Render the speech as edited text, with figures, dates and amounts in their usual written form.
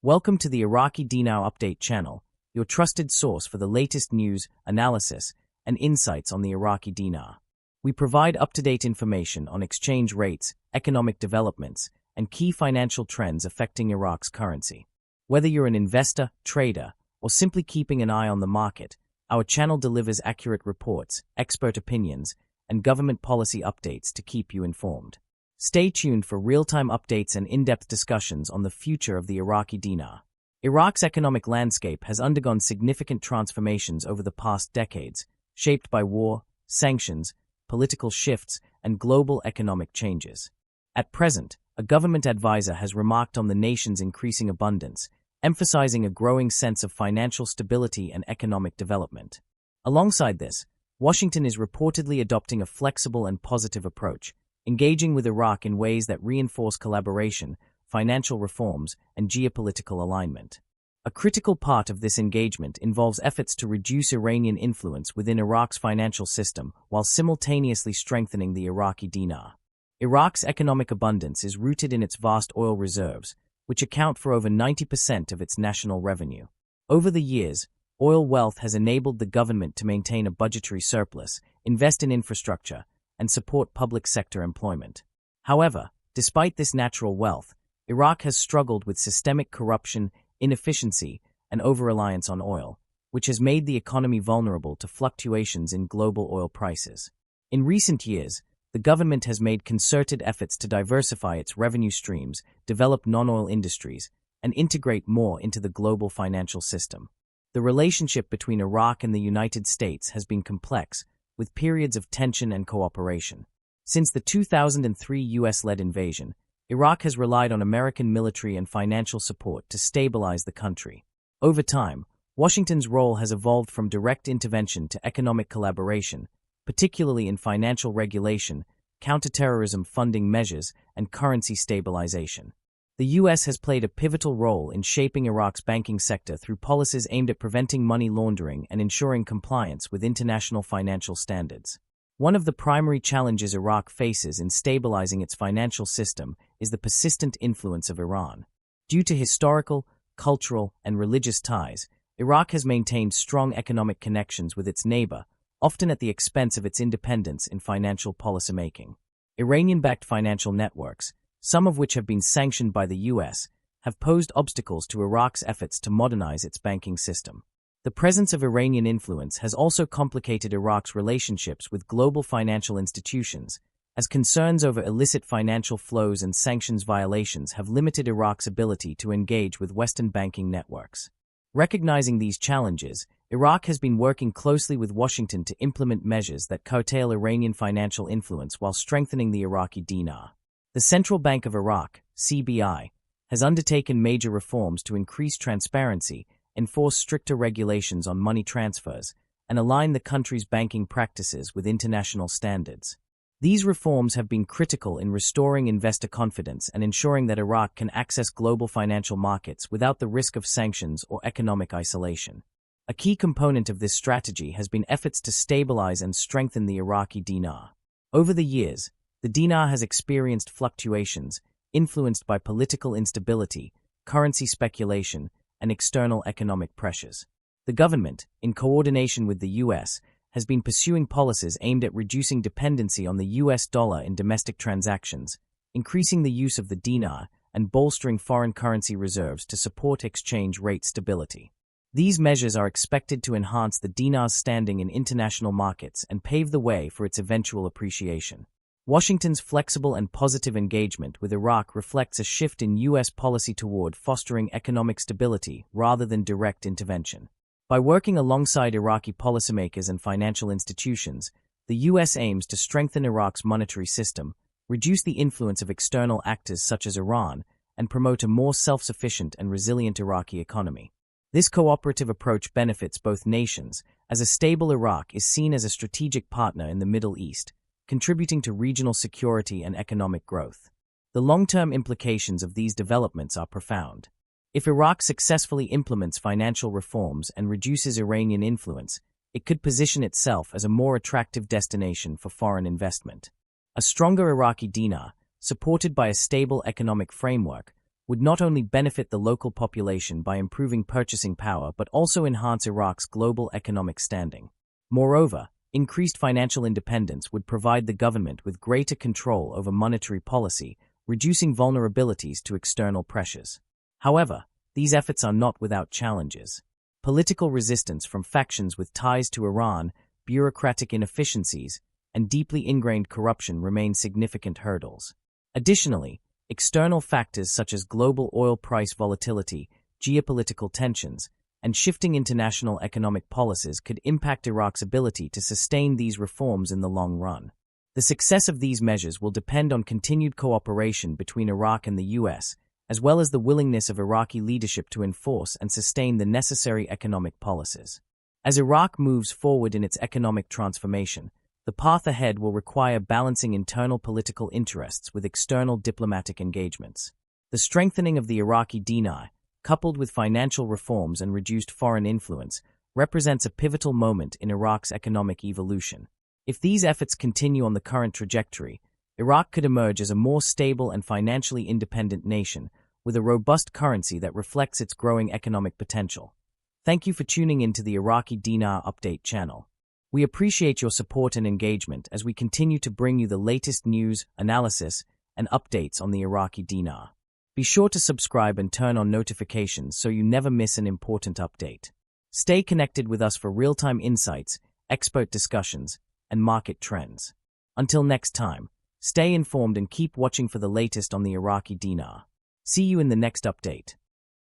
Welcome to the Iraqi Dinar Update channel, your trusted source for the latest news, analysis, and insights on the Iraqi dinar. We provide up-to-date information on exchange rates, economic developments, and key financial trends affecting Iraq's currency. Whether you're an investor, trader, or simply keeping an eye on the market, our channel delivers accurate reports, expert opinions, and government policy updates to keep you informed. Stay tuned for real-time updates and in-depth discussions on the future of the Iraqi dinar. Iraq's economic landscape has undergone significant transformations over the past decades, shaped by war, sanctions, political shifts, and global economic changes. At present, a government advisor has remarked on the nation's increasing abundance, emphasizing a growing sense of financial stability and economic development. Alongside this, Washington is reportedly adopting a flexible and positive approach, engaging with Iraq in ways that reinforce collaboration, financial reforms, and geopolitical alignment. A critical part of this engagement involves efforts to reduce Iranian influence within Iraq's financial system while simultaneously strengthening the Iraqi dinar. Iraq's economic abundance is rooted in its vast oil reserves, which account for over 90% of its national revenue. Over the years, oil wealth has enabled the government to maintain a budgetary surplus, invest in infrastructure, and support public sector employment. However, despite this natural wealth, Iraq has struggled with systemic corruption, inefficiency, and over-reliance on oil, which has made the economy vulnerable to fluctuations in global oil prices. In recent years, the government has made concerted efforts to diversify its revenue streams, develop non-oil industries, and integrate more into the global financial system. The relationship between Iraq and the United States has been complex, with periods of tension and cooperation. Since the 2003 U.S.-led invasion, Iraq has relied on American military and financial support to stabilize the country. Over time, Washington's role has evolved from direct intervention to economic collaboration, particularly in financial regulation, counterterrorism funding measures, and currency stabilization. The U.S. has played a pivotal role in shaping Iraq's banking sector through policies aimed at preventing money laundering and ensuring compliance with international financial standards. One of the primary challenges Iraq faces in stabilizing its financial system is the persistent influence of Iran. Due to historical, cultural, and religious ties, Iraq has maintained strong economic connections with its neighbor, often at the expense of its independence in financial policymaking. Iranian-backed financial networks, some of which have been sanctioned by the U.S., have posed obstacles to Iraq's efforts to modernize its banking system. The presence of Iranian influence has also complicated Iraq's relationships with global financial institutions, as concerns over illicit financial flows and sanctions violations have limited Iraq's ability to engage with Western banking networks. Recognizing these challenges, Iraq has been working closely with Washington to implement measures that curtail Iranian financial influence while strengthening the Iraqi dinar. The Central Bank of Iraq, CBI, has undertaken major reforms to increase transparency, enforce stricter regulations on money transfers, and align the country's banking practices with international standards. These reforms have been critical in restoring investor confidence and ensuring that Iraq can access global financial markets without the risk of sanctions or economic isolation. A key component of this strategy has been efforts to stabilize and strengthen the Iraqi dinar. Over the years, the dinar has experienced fluctuations, influenced by political instability, currency speculation, and external economic pressures. The government, in coordination with the U.S., has been pursuing policies aimed at reducing dependency on the U.S. dollar in domestic transactions, increasing the use of the dinar, and bolstering foreign currency reserves to support exchange rate stability. These measures are expected to enhance the dinar's standing in international markets and pave the way for its eventual appreciation. Washington's flexible and positive engagement with Iraq reflects a shift in U.S. policy toward fostering economic stability rather than direct intervention. By working alongside Iraqi policymakers and financial institutions, the U.S. aims to strengthen Iraq's monetary system, reduce the influence of external actors such as Iran, and promote a more self-sufficient and resilient Iraqi economy. This cooperative approach benefits both nations, as a stable Iraq is seen as a strategic partner in the Middle East, contributing to regional security and economic growth. The long-term implications of these developments are profound. If Iraq successfully implements financial reforms and reduces Iranian influence, it could position itself as a more attractive destination for foreign investment. A stronger Iraqi dinar, supported by a stable economic framework, would not only benefit the local population by improving purchasing power but also enhance Iraq's global economic standing. Moreover, increased financial independence would provide the government with greater control over monetary policy, reducing vulnerabilities to external pressures. However, these efforts are not without challenges. Political resistance from factions with ties to Iran, bureaucratic inefficiencies, and deeply ingrained corruption remain significant hurdles. Additionally, external factors such as global oil price volatility, geopolitical tensions, and shifting international economic policies could impact Iraq's ability to sustain these reforms in the long run. The success of these measures will depend on continued cooperation between Iraq and the U.S., as well as the willingness of Iraqi leadership to enforce and sustain the necessary economic policies. As Iraq moves forward in its economic transformation, the path ahead will require balancing internal political interests with external diplomatic engagements. The strengthening of the Iraqi dinar, coupled with financial reforms and reduced foreign influence, represents a pivotal moment in Iraq's economic evolution. If these efforts continue on the current trajectory, Iraq could emerge as a more stable and financially independent nation, with a robust currency that reflects its growing economic potential. Thank you for tuning in to the Iraqi Dinar Update channel. We appreciate your support and engagement as we continue to bring you the latest news, analysis, and updates on the Iraqi dinar. Be sure to subscribe and turn on notifications so you never miss an important update. Stay connected with us for real-time insights, expert discussions, and market trends. Until next time, stay informed and keep watching for the latest on the Iraqi dinar. See you in the next update.